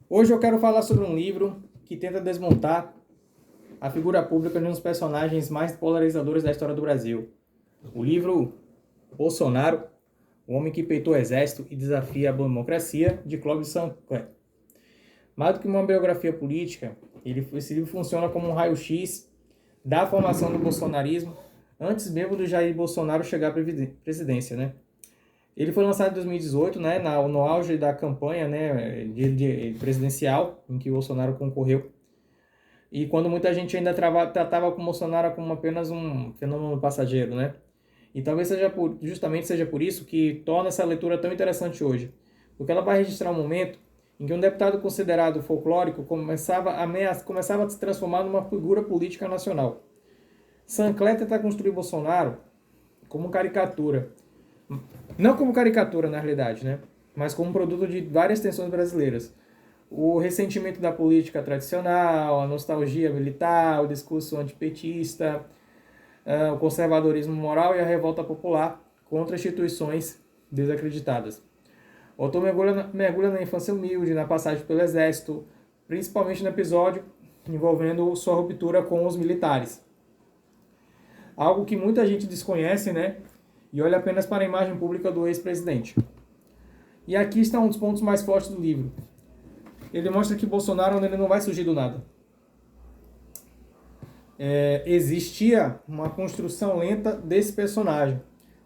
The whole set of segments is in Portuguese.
Hoje eu quero falar sobre um livro que tenta desmontar a figura pública de um dos personagens mais polarizadores da história do Brasil. O livro Bolsonaro, o homem que peitou o exército e desafia a democracia, de Clóvis Sancler. Mais do que uma biografia política, esse livro funciona como um raio-x da formação do bolsonarismo antes mesmo do Jair Bolsonaro chegar à presidência, né? Ele foi lançado em 2018, né, no auge da campanha, né, presidencial, em que o Bolsonaro concorreu. E quando muita gente ainda tratava o Bolsonaro como apenas um fenômeno passageiro, né? E talvez justamente seja por isso que torna essa leitura tão interessante hoje. Porque ela vai registrar um momento em que um deputado considerado folclórico começava a se transformar numa figura política nacional. Sancler tenta construir Bolsonaro como caricatura, não como caricatura, na realidade, né? Mas como produto de várias tensões brasileiras. O ressentimento da política tradicional, a nostalgia militar, o discurso antipetista, o conservadorismo moral e a revolta popular contra instituições desacreditadas. O autor mergulha na infância humilde, na passagem pelo exército, principalmente no episódio envolvendo sua ruptura com os militares. Algo que muita gente desconhece, né? E olha apenas para a imagem pública do ex-presidente. E aqui está um dos pontos mais fortes do livro. Ele mostra que Bolsonaro ele não vai surgir do nada. Existia uma construção lenta desse personagem.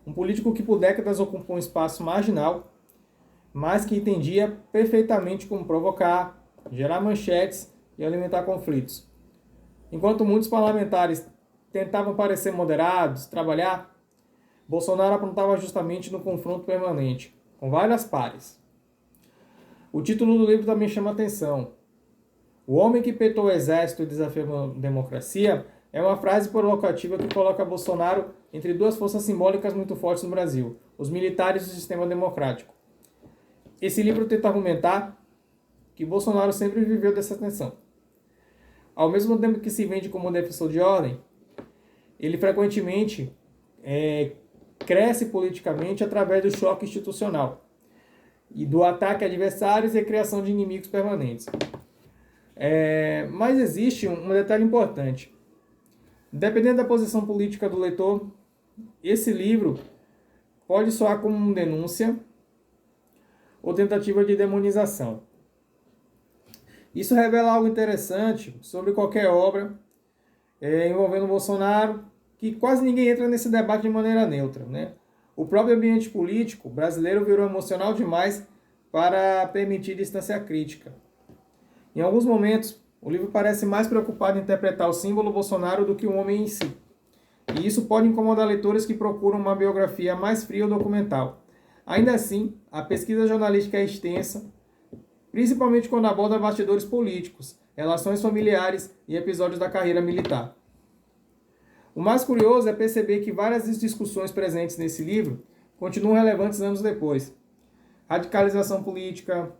Um político que por décadas ocupou um espaço marginal, mas que entendia perfeitamente como provocar, gerar manchetes e alimentar conflitos. Enquanto muitos parlamentares tentavam parecer moderados, trabalhar, Bolsonaro apontava justamente no confronto permanente, com várias pares. O título do livro também chama atenção. O homem que peitou o exército e desafiou a democracia é uma frase provocativa que coloca Bolsonaro entre duas forças simbólicas muito fortes no Brasil, os militares e o sistema democrático. Esse livro tenta argumentar que Bolsonaro sempre viveu dessa tensão. Ao mesmo tempo que se vende como defensor de ordem, ele frequentemente cresce politicamente através do choque institucional e do ataque a adversários e a criação de inimigos permanentes. Mas existe um detalhe importante. Dependendo da posição política do leitor, esse livro pode soar como uma denúncia ou tentativa de demonização. Isso revela algo interessante sobre qualquer obra envolvendo Bolsonaro, que quase ninguém entra nesse debate de maneira neutra, né? O próprio ambiente político brasileiro virou emocional demais para permitir distância crítica. Em alguns momentos, o livro parece mais preocupado em interpretar o símbolo Bolsonaro do que o homem em si. E isso pode incomodar leitores que procuram uma biografia mais fria ou documental. Ainda assim, a pesquisa jornalística é extensa, principalmente quando aborda bastidores políticos, relações familiares e episódios da carreira militar. O mais curioso é perceber que várias das discussões presentes nesse livro continuam relevantes anos depois. Radicalização política,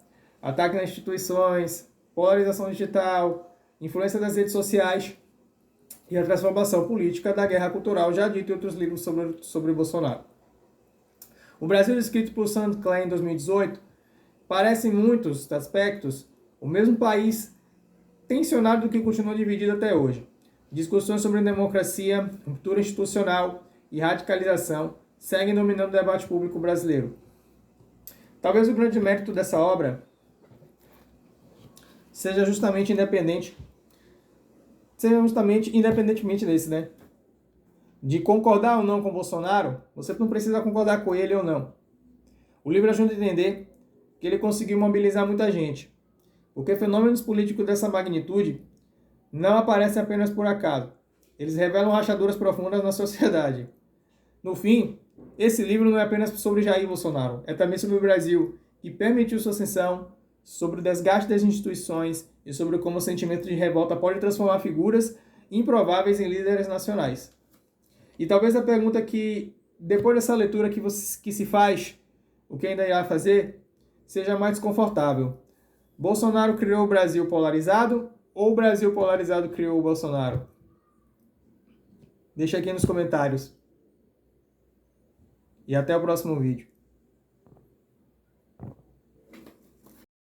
ataque nas instituições, polarização digital, influência das redes sociais e a transformação política da guerra cultural, já dito em outros livros sobre Bolsonaro. O Brasil, escrito por Sancler em 2018, parece em muitos aspectos o mesmo país tensionado que continua dividido até hoje. Discussões sobre democracia, ruptura institucional e radicalização seguem dominando o debate público brasileiro. Talvez o grande mérito dessa obra seja justamente independentemente desse, né? De concordar ou não com Bolsonaro, você não precisa concordar com ele ou não. O livro ajuda a entender que ele conseguiu mobilizar muita gente, porque fenômenos políticos dessa magnitude não aparecem apenas por acaso. Eles revelam rachaduras profundas na sociedade. No fim, esse livro não é apenas sobre Jair Bolsonaro, é também sobre o Brasil, que permitiu sua ascensão, sobre o desgaste das instituições e sobre como o sentimento de revolta pode transformar figuras improváveis em líderes nacionais. E talvez a pergunta que, depois dessa leitura que se faz, o que ainda irá fazer, seja mais desconfortável. Bolsonaro criou o Brasil polarizado ou o Brasil polarizado criou o Bolsonaro? Deixa aqui nos comentários. E até o próximo vídeo.